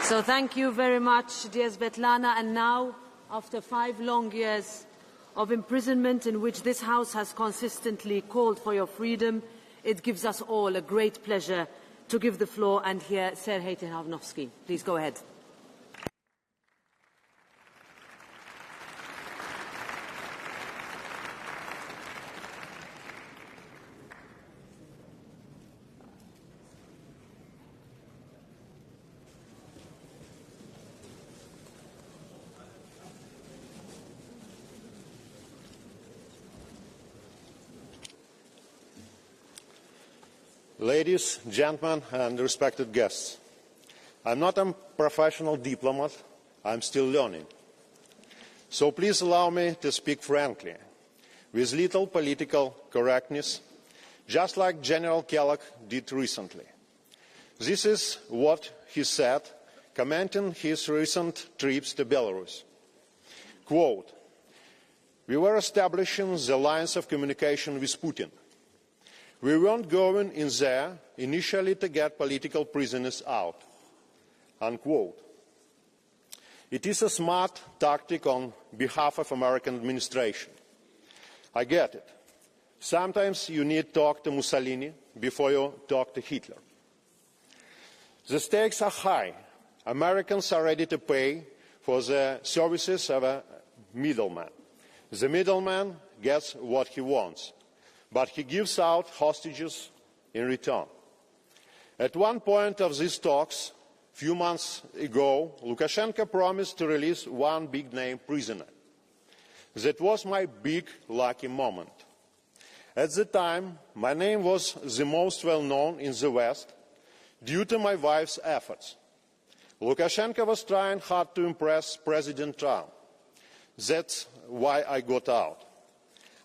So thank you very much, dear Sviatlana. And now, after 5 long years of imprisonment in which this House has consistently called for your freedom, it gives us all a great pleasure to give the floor and hear Sergey Tihanovski. Please go ahead. Ladies, gentlemen, and respected guests, I'm not a professional diplomat. I'm still learning. So please allow me to speak frankly, with little political correctness, just like General Kellogg did recently. This is what he said, commenting his recent trips to Belarus. Quote, "We were establishing the lines of communication with Putin. We weren't going in there initially to get political prisoners out." Unquote. It is a smart tactic on behalf of American administration. I get it. Sometimes you need to talk to Mussolini before you talk to Hitler. The stakes are high. Americans are ready to pay for the services of a middleman. The middleman gets what he wants, but he gives out hostages in return. At one point of these talks, a few months ago, Lukashenko promised to release one big-name prisoner. That was my big lucky moment. At the time, my name was the most well-known in the West due to my wife's efforts. Lukashenko was trying hard to impress President Trump. That's why I got out.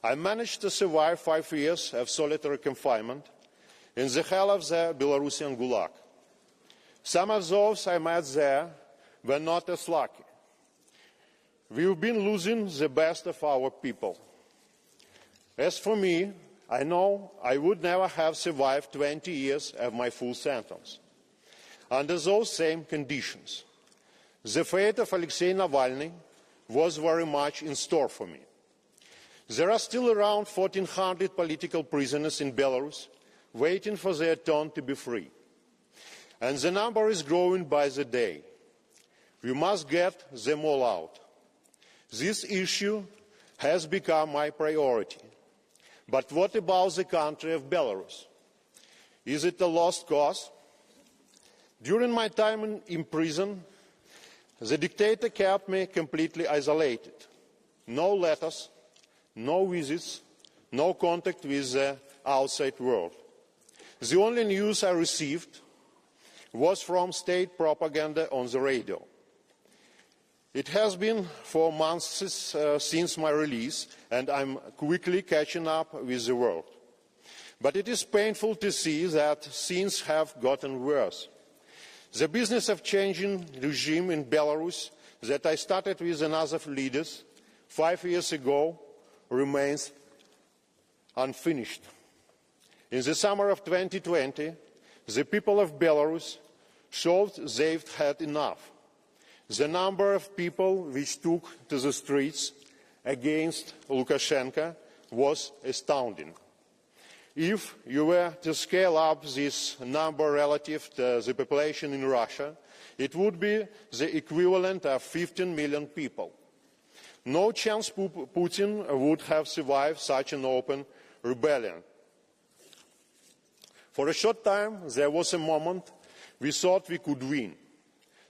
I managed to survive 5 years of solitary confinement in the hell of the Belarusian Gulag. Some of those I met there were not as lucky. We've been losing the best of our people. As for me, I know I would never have survived 20 years of my full sentence under those same conditions. The fate of Alexei Navalny was very much in store for me. There are still around 1,400 political prisoners in Belarus waiting for their turn to be free. And the number is growing by the day. We must get them all out. This issue has become my priority. But what about the country of Belarus? Is it a lost cause? During my time in prison, the dictator kept me completely isolated. No letters, no visits, no contact with the outside world. The only news I received was from state propaganda on the radio. It has been 4 months since my release, and I'm quickly catching up with the world. But it is painful to see that things have gotten worse. The business of changing regime in Belarus that I started with another leaders 5 years ago remains unfinished. In the summer of 2020, the people of Belarus showed they've had enough. The number of people which took to the streets against Lukashenko was astounding. If you were to scale up this number relative to the population in Russia, it would be the equivalent of 15 million people. No chance Putin would have survived such an open rebellion. For a short time, there was a moment we thought we could win.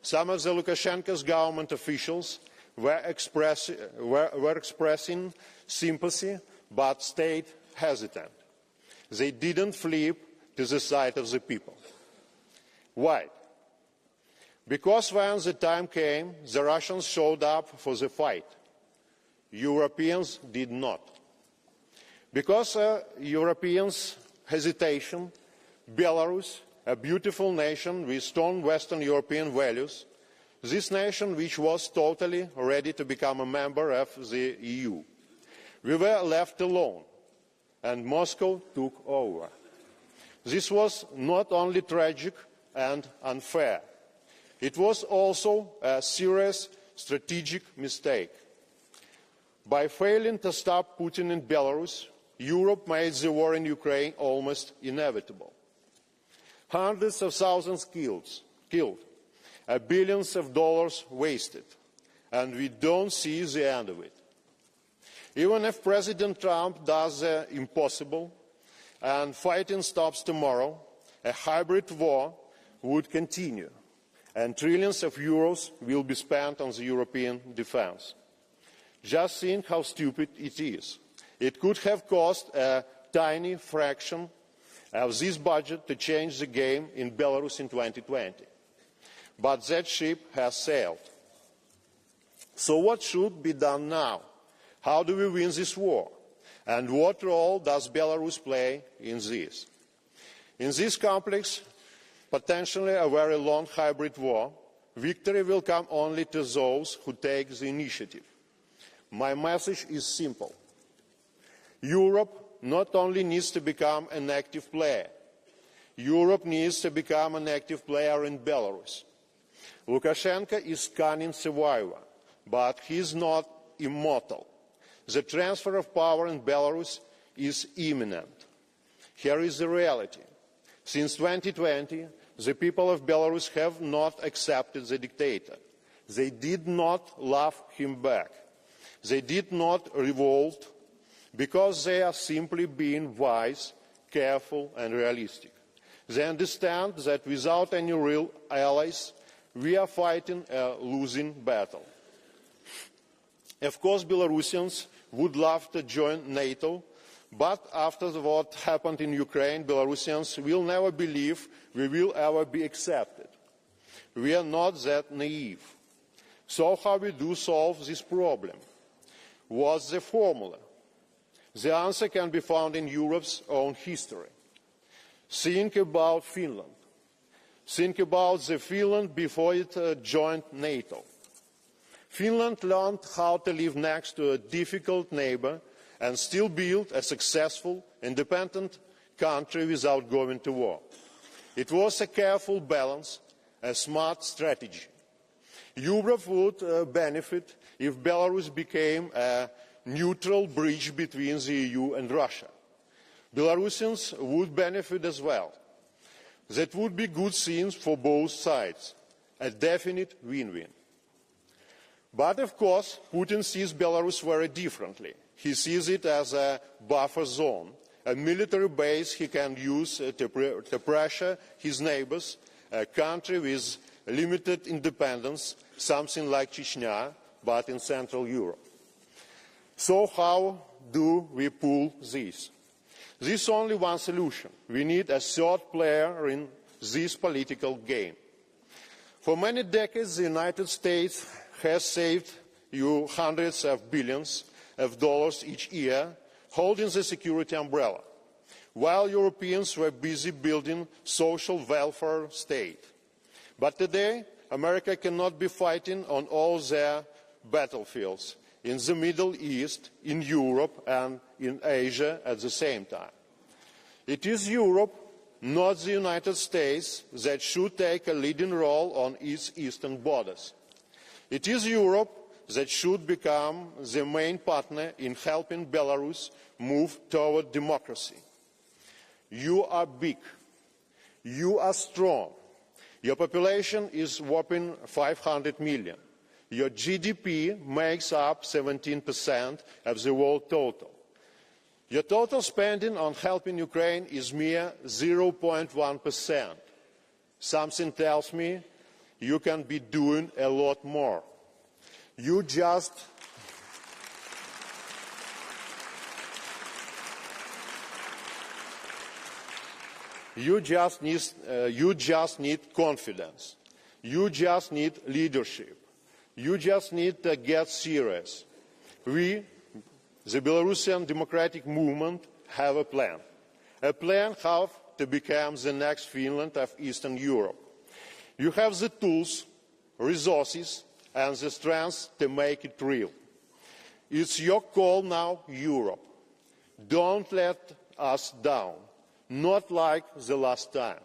Some of the Lukashenko's government officials were expressing sympathy but stayed hesitant. They didn't flip to the side of the people. Why? Because when the time came, the Russians showed up for the fight. Europeans did not. Because Europeans' hesitation Belarus, a beautiful nation with strong Western European values, this nation which was totally ready to become a member of the EU. We were left alone, and Moscow took over. This was not only tragic and unfair, it was also a serious strategic mistake. By failing to stop Putin in Belarus, Europe made the war in Ukraine almost inevitable. Hundreds of thousands killed, billions of dollars wasted, and we don't see the end of it. Even if President Trump does the impossible and fighting stops tomorrow, a hybrid war would continue, and trillions of euros will be spent on the European defence. Just think how stupid it is. It could have cost a tiny fraction of this budget to change the game in Belarus in 2020. But that ship has sailed. So what should be done now? How do we win this war? And what role does Belarus play in this? In this complex, potentially a very long hybrid war, victory will come only to those who take the initiative. My message is simple. Europe not only needs to become an active player, Europe needs to become an active player in Belarus. Lukashenko is a cunning survivor, but he is not immortal. The transfer of power in Belarus is imminent. Here is the reality. Since 2020, the people of Belarus have not accepted the dictator. They did not love him back. They did not revolt because they are simply being wise, careful and realistic. They understand that without any real allies, we are fighting a losing battle. Of course, Belarusians would love to join NATO, but after what happened in Ukraine, Belarusians will never believe we will ever be accepted. We are not that naive. So how we do solve this problem? What's the formula? The answer can be found in Europe's own history. Think about Finland. Think about the Finland before it joined NATO. Finland learned how to live next to a difficult neighbor and still build a successful, independent country without going to war. It was a careful balance, a smart strategy. Europe would benefit if Belarus became a neutral bridge between the EU and Russia. Belarusians would benefit as well. That would be good things for both sides, a definite win-win. But of course, Putin sees Belarus very differently. He sees it as a buffer zone, a military base he can use to pressure his neighbors, a country with limited independence, something like Chechnya, but in Central Europe. So how do we pull this? There is only one solution. We need a third player in this political game. For many decades, the United States has saved you hundreds of billions of dollars each year, holding the security umbrella, while Europeans were busy building social welfare state. But today, America cannot be fighting on all their battlefields in the Middle East, in Europe and in Asia at the same time. It is Europe, not the United States, that should take a leading role on its eastern borders. It is Europe that should become the main partner in helping Belarus move toward democracy. You are big. You are strong. Your population is whopping 500 million. Your GDP makes up 17% of the world total. Your total spending on helping Ukraine is mere 0.1%. Something tells me you can be doing a lot more. You just need confidence. You just need leadership. You just need to get serious. We, the Belarusian democratic movement, have a plan to become the next Finland of Eastern Europe. You have the tools, resources, and the strength to make it real. It's your call now, Europe. Don't let us down, not like the last time.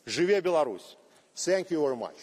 Живе Belarus! Thank you very much.